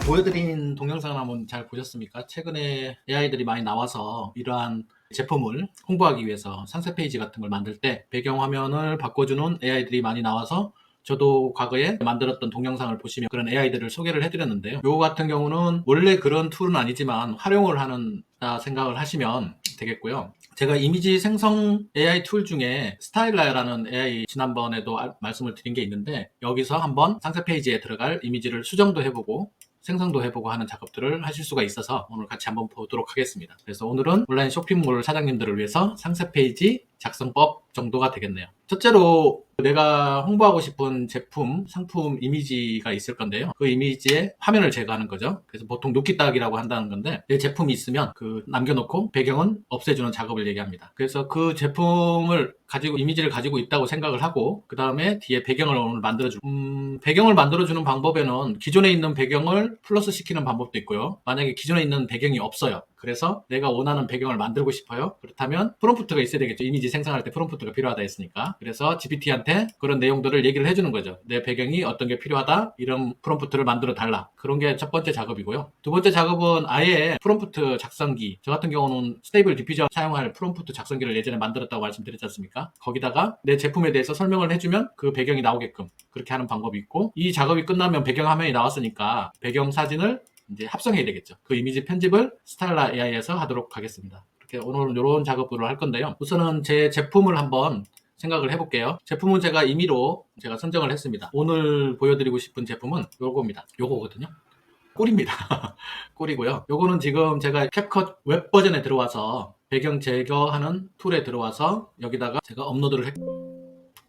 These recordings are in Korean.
보여드린 동영상을 한번 잘 보셨습니까? 최근에 AI들이 많이 나와서 이러한 제품을 홍보하기 위해서 상세 페이지 같은 걸 만들 때 배경화면을 바꿔주는 AI들이 많이 나와서 저도 과거에 만들었던 동영상을 보시면 그런 AI들을 소개를 해드렸는데요. 요 같은 경우는 원래 그런 툴은 아니지만 활용을 하는 생각을 하시면 되겠고요. 제가 이미지 생성 AI 툴 중에 스타일러라는 AI 지난번에도 말씀을 드린 게 있는데, 여기서 한번 상세 페이지에 들어갈 이미지를 수정도 해보고 생성도 해보고 하는 작업들을 하실 수가 있어서 오늘 같이 한번 보도록 하겠습니다. 그래서 오늘은 온라인 쇼핑몰 사장님들을 위해서 상세 페이지 작성법 정도가 되겠네요. 첫째로 내가 홍보하고 싶은 제품, 상품 이미지가 있을 건데요. 그 이미지의 화면을 제거하는 거죠. 그래서 보통 눕기 따기라고 한다는 건데, 내 제품이 있으면 그 남겨놓고 배경은 없애주는 작업을 얘기합니다. 그래서 그 제품을 가지고 이미지를 가지고 있다고 생각을 하고 그 다음에 뒤에 배경을 오늘 만들어주고 배경을 만들어주는 방법에는 기존에 있는 배경을 플러스 시키는 방법도 있고요. 만약에 기존에 있는 배경이 없어요. 그래서 내가 원하는 배경을 만들고 싶어요. 그렇다면 프롬프트가 있어야 되겠죠. 이미지 생성할 때 프롬프트가 필요하다 했으니까. 그래서 GPT한테 그런 내용들을 얘기를 해주는 거죠. 내 배경이 어떤 게 필요하다, 이런 프롬프트를 만들어 달라. 그런 게 첫 번째 작업이고요. 두 번째 작업은 아예 프롬프트 작성기, 저 같은 경우는 스테이블 디퓨저 사용할 프롬프트 작성기를 예전에 만들었다고 말씀드렸지 않습니까? 거기다가 내 제품에 대해서 설명을 해주면 그 배경이 나오게끔 그렇게 하는 방법이 있고, 이 작업이 끝나면 배경 화면이 나왔으니까 배경 사진을 이제 합성해야 되겠죠. 그 이미지 편집을 스타일라 AI에서 하도록 하겠습니다. 이렇게 오늘은 이런 작업을 할 건데요. 우선은 제 제품을 한번 생각을 해볼게요. 제품은 제가 임의로 제가 선정을 했습니다. 오늘 보여드리고 싶은 제품은 요겁니다. 요거거든요. 꿀입니다. 꿀이고요. 요거는 지금 제가 캡컷 웹 버전에 들어와서 배경 제거하는 툴에 들어와서 여기다가 제가 업로드를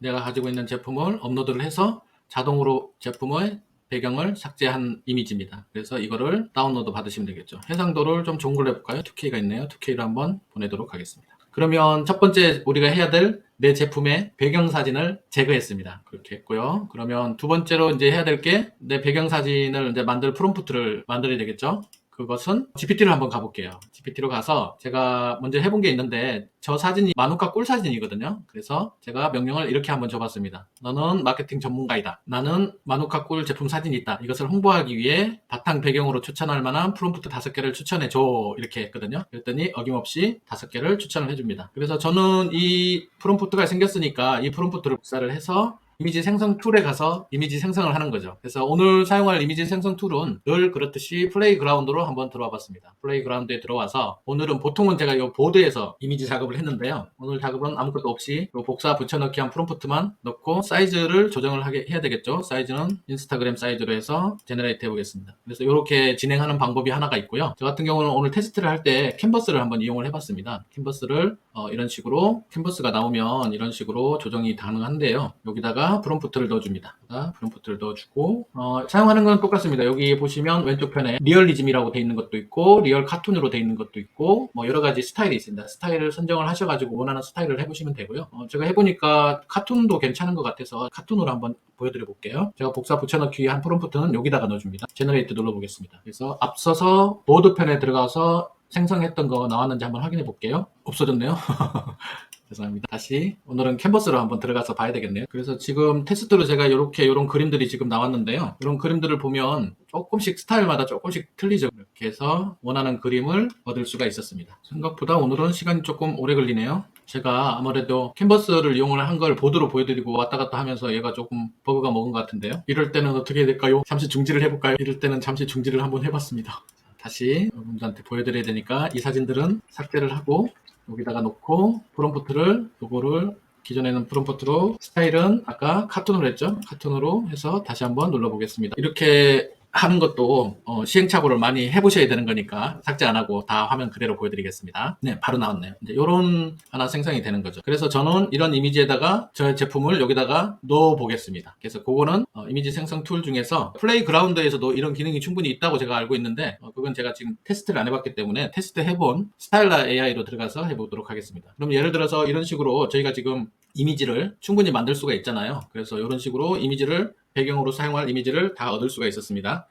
내가 가지고 있는 제품을 업로드를 해서 자동으로 제품의 배경을 삭제한 이미지입니다. 그래서 이거를 다운로드 받으시면 되겠죠. 해상도를 좀 좋은 걸로 해볼까요? 2K가 있네요. 2K로 한번 보내도록 하겠습니다. 그러면 첫 번째 우리가 해야 될 내 제품의 배경 사진을 제거했습니다. 그렇게 했고요. 그러면 두 번째로 이제 해야 될 게 내 배경 사진을 이제 만들 프롬프트를 만들어야 되겠죠. 그것은 GPT로 한번 가볼게요. GPT로 가서 제가 먼저 해본 게 있는데, 저 사진이 마누카 꿀 사진이거든요. 그래서 제가 명령을 이렇게 한번 줘봤습니다. 너는 마케팅 전문가이다. 나는 마누카 꿀 제품 사진이 있다. 이것을 홍보하기 위해 바탕 배경으로 추천할 만한 프롬프트 5개를 추천해줘. 이렇게 했거든요. 그랬더니 어김없이 5개를 추천을 해줍니다. 그래서 저는 이 프롬프트가 생겼으니까 이 프롬프트를 복사를 해서 이미지 생성 툴에 가서 이미지 생성을 하는 거죠. 그래서 오늘 사용할 이미지 생성 툴은 늘 그렇듯이 플레이그라운드로 한번 들어와 봤습니다. 플레이그라운드에 들어와서 오늘은 보통은 제가 이 보드에서 이미지 작업을 했는데요. 오늘 작업은 아무것도 없이 복사 붙여넣기 한 프롬프트만 넣고 사이즈를 조정을 해야 되겠죠. 사이즈는 인스타그램 사이즈로 해서 제너레이트 해보겠습니다. 그래서 이렇게 진행하는 방법이 하나가 있고요. 저 같은 경우는 오늘 테스트를 할 때 캔버스를 한번 이용을 해봤습니다. 캔버스를 이런 식으로 캔버스가 나오면 이런 식으로 조정이 가능한데요. 여기다가 프롬프트를 넣어줍니다. 프롬프트를 넣어주고 사용하는 건 똑같습니다. 여기 보시면 왼쪽 편에 리얼리즘이라고 돼 있는 것도 있고 리얼 카툰으로 돼 있는 것도 있고 여러 가지 스타일이 있습니다. 스타일을 선정을 하셔가지고 원하는 스타일을 해보시면 되고요. 제가 해보니까 카툰도 괜찮은 것 같아서 카툰으로 한번 보여드려 볼게요. 제가 복사 붙여넣기 위한 프롬프트는 여기다가 넣어줍니다. 제너레이트 눌러보겠습니다. 그래서 앞서서 보드편에 들어가서 생성했던 거 나왔는지 한번 확인해 볼게요. 없어졌네요. 죄송합니다. 다시 오늘은 캔버스로 한번 들어가서 봐야 되겠네요. 그래서 지금 테스트로 제가 이런 그림들이 지금 나왔는데요. 이런 그림들을 보면 조금씩 스타일마다 조금씩 틀리죠. 이렇게 해서 원하는 그림을 얻을 수가 있었습니다. 생각보다 오늘은 시간이 조금 오래 걸리네요. 제가 아무래도 캔버스를 이용을 한 걸 보드로 보여드리고 왔다 갔다 하면서 얘가 조금 버그가 먹은 것 같은데요. 이럴 때는 어떻게 해야 될까요? 잠시 중지를 해볼까요? 이럴 때는 잠시 중지를 한번 해봤습니다. 다시 여러분들한테 보여드려야 되니까 이 사진들은 삭제를 하고 여기다가 놓고 프롬프트를 요거를 기존에는 프롬프트로 스타일은 아까 카툰으로 했죠. 카툰으로 해서 다시 한번 눌러보겠습니다. 이렇게 하는 것도 시행착오를 많이 해보셔야 되는 거니까 삭제 안 하고 다 화면 그대로 보여드리겠습니다. 네, 바로 나왔네요. 이제 이런 하나 생성이 되는 거죠. 그래서 저는 이런 이미지에다가 저의 제품을 여기다가 넣어 보겠습니다. 그래서 그거는 이미지 생성 툴 중에서 플레이그라운드에서도 이런 기능이 충분히 있다고 제가 알고 있는데 그건 제가 지금 테스트를 안 해봤기 때문에 테스트 해본 스타일라 AI로 들어가서 해보도록 하겠습니다. 그럼 예를 들어서 이런 식으로 저희가 지금 이미지를 충분히 만들 수가 있잖아요. 그래서 이런 식으로 이미지를 배경으로 사용할 이미지를 다 얻을 수가 있었습니다.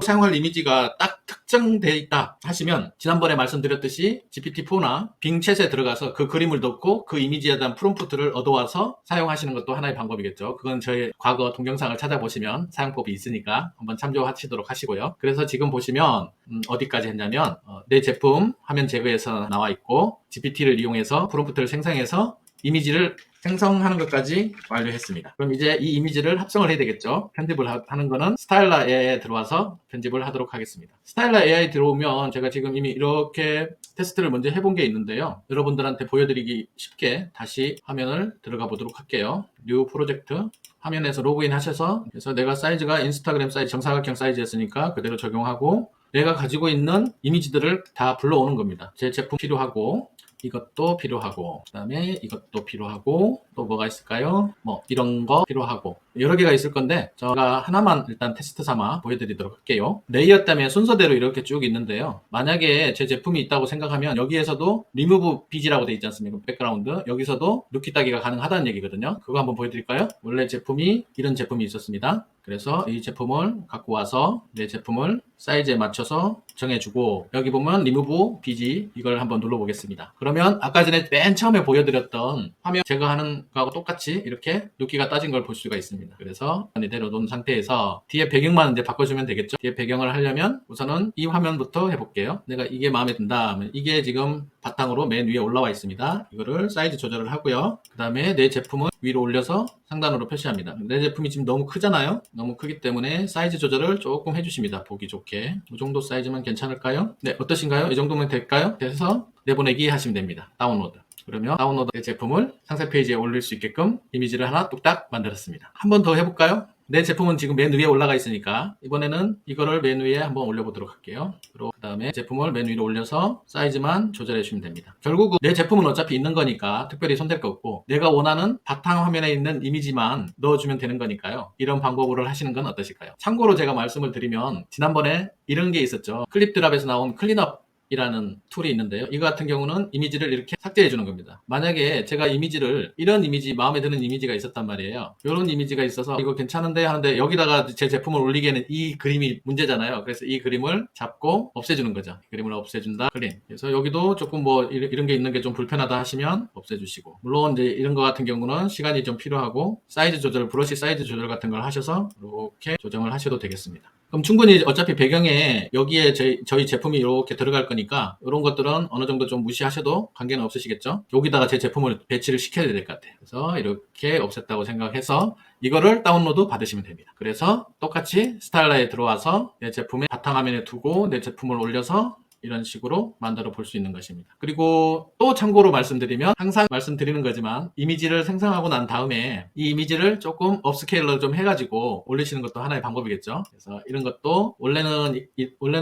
사용할 이미지가 딱 특정되어 있다 하시면 지난번에 말씀드렸듯이 GPT-4나 빙 챗에 들어가서 그 그림을 넣고 그 이미지에 대한 프롬프트를 얻어와서 사용하시는 것도 하나의 방법이겠죠. 그건 저희 과거 동영상을 찾아보시면 사용법이 있으니까 한번 참조하시도록 하시고요. 그래서 지금 보시면 어디까지 했냐면 내 제품 화면 제거해서 나와 있고 GPT를 이용해서 프롬프트를 생성해서 이미지를 생성하는 것까지 완료했습니다. 그럼 이제 이 이미지를 합성을 해야 되겠죠. 편집을 하는 거는 스타일러 AI에 들어와서 편집을 하도록 하겠습니다. 스타일러 AI 들어오면 제가 지금 이미 이렇게 테스트를 먼저 해본 게 있는데요. 여러분들한테 보여드리기 쉽게 다시 화면을 들어가 보도록 할게요. 뉴 프로젝트 화면에서 로그인 하셔서 그래서 내가 사이즈가 인스타그램 사이즈 정사각형 사이즈였으니까 그대로 적용하고 내가 가지고 있는 이미지들을 다 불러오는 겁니다. 제 제품 필요하고 이것도 필요하고 그 다음에 이것도 필요하고 또 뭐가 있을까요? 뭐 이런 거 필요하고 여러 개가 있을 건데 제가 하나만 일단 테스트 삼아 보여드리도록 할게요. 레이어 때문에 순서대로 이렇게 쭉 있는데요. 만약에 제 제품이 있다고 생각하면 여기에서도 리무브 비지라고 되어 있지 않습니까? 백그라운드 여기서도 루키 따기가 가능하다는 얘기거든요. 그거 한번 보여드릴까요? 원래 제품이 이런 제품이 있었습니다. 그래서 이 제품을 갖고 와서 내 제품을 사이즈에 맞춰서 정해주고 여기 보면 리무브 비지 이걸 한번 눌러보겠습니다. 그러면 아까 전에 맨 처음에 보여드렸던 화면 제거하는 거하고 똑같이 이렇게 루키가 따진 걸 볼 수가 있습니다. 그래서 내려놓은 상태에서 뒤에 배경만 이제 바꿔주면 되겠죠. 뒤에 배경을 하려면 우선은 이 화면부터 해볼게요. 내가 이게 마음에 든다 하면 이게 지금 바탕으로 맨 위에 올라와 있습니다. 이거를 사이즈 조절을 하고요. 그 다음에 내 제품은 위로 올려서 상단으로 표시합니다. 내 제품이 지금 너무 크잖아요. 너무 크기 때문에 사이즈 조절을 조금 해주십니다. 보기 좋게. 이 정도 사이즈면 괜찮을까요? 네, 어떠신가요? 이 정도면 될까요? 돼서 내보내기 하시면 됩니다. 다운로드. 그러면 다운로드 내 제품을 상세 페이지에 올릴 수 있게끔 이미지를 하나 뚝딱 만들었습니다. 한 번 더 해볼까요? 내 제품은 지금 맨 위에 올라가 있으니까 이번에는 이거를 맨 위에 한번 올려보도록 할게요. 그리고 그 다음에 제품을 맨 위로 올려서 사이즈만 조절해 주시면 됩니다. 결국은 내 제품은 어차피 있는 거니까 특별히 손댈 거 없고 내가 원하는 바탕 화면에 있는 이미지만 넣어주면 되는 거니까요. 이런 방법으로 하시는 건 어떠실까요? 참고로 제가 말씀을 드리면 지난번에 이런 게 있었죠. 클립드랍에서 나온 클린업 이라는 툴이 있는데요. 이거 같은 경우는 이미지를 이렇게 삭제해 주는 겁니다. 만약에 제가 이미지를 이런 이미지 마음에 드는 이미지가 있었단 말이에요. 이런 이미지가 있어서 이거 괜찮은데 하는데 여기다가 제 제품을 올리기에는 이 그림이 문제잖아요. 그래서 이 그림을 잡고 없애주는 거죠. 이 그림을 없애준다. 클린. 그래서 여기도 조금 뭐 이런 게 있는 게 좀 불편하다 하시면 없애주시고 물론 이제 이런 거 같은 경우는 시간이 좀 필요하고 사이즈 조절, 브러쉬 사이즈 조절 같은 걸 하셔서 이렇게 조정을 하셔도 되겠습니다. 그럼 충분히 어차피 배경에 여기에 저희 제품이 이렇게 들어갈 거니까 이런 것들은 어느 정도 좀 무시하셔도 관계는 없으시겠죠? 여기다가 제 제품을 배치를 시켜야 될 것 같아요. 그래서 이렇게 없앴다고 생각해서 이거를 다운로드 받으시면 됩니다. 그래서 똑같이 스타일러에 들어와서 내 제품의 바탕화면에 두고 내 제품을 올려서 이런 식으로 만들어 볼 수 있는 것입니다. 그리고 또 참고로 말씀드리면 항상 말씀드리는 거지만 이미지를 생성하고 난 다음에 이 이미지를 조금 업스케일러 좀 해가지고 올리시는 것도 하나의 방법이겠죠. 그래서 이런 것도 원래는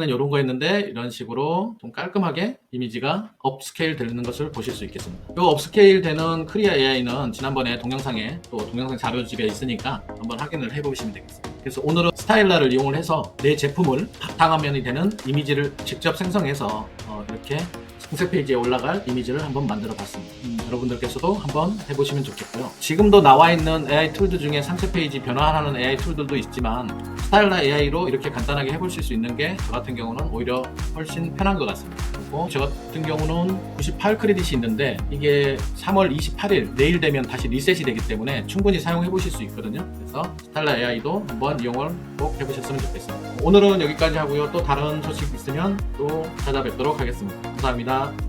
이런 거였는데 이런 식으로 좀 깔끔하게 이미지가 업스케일 되는 것을 보실 수 있겠습니다. 이 업스케일 되는 크리아 AI는 지난번에 동영상에 또 동영상 자료집에 있으니까 한번 확인을 해보시면 되겠습니다. 그래서 오늘은 스타일러를 이용을 해서 내 제품을 바탕화면이 되는 이미지를 직접 생성해서 이렇게 상세 페이지에 올라갈 이미지를 한번 만들어 봤습니다. 여러분들께서도 한번 해보시면 좋겠고요. 지금도 나와 있는 AI 툴들 중에 상세 페이지 변화하는 AI 툴들도 있지만 스타일러 AI로 이렇게 간단하게 해보실 수 있는 게 저 같은 경우는 오히려 훨씬 편한 것 같습니다. 그리고 저 같은 경우는 98 크레딧이 있는데 이게 3월 28일 내일 되면 다시 리셋이 되기 때문에 충분히 사용해 보실 수 있거든요. 그래서 스타일러 AI도 한번 이용을 꼭 해보셨으면 좋겠습니다. 오늘은 여기까지 하고요. 또 다른 소식 있으면 또 찾아뵙도록 하겠습니다. 감사합니다.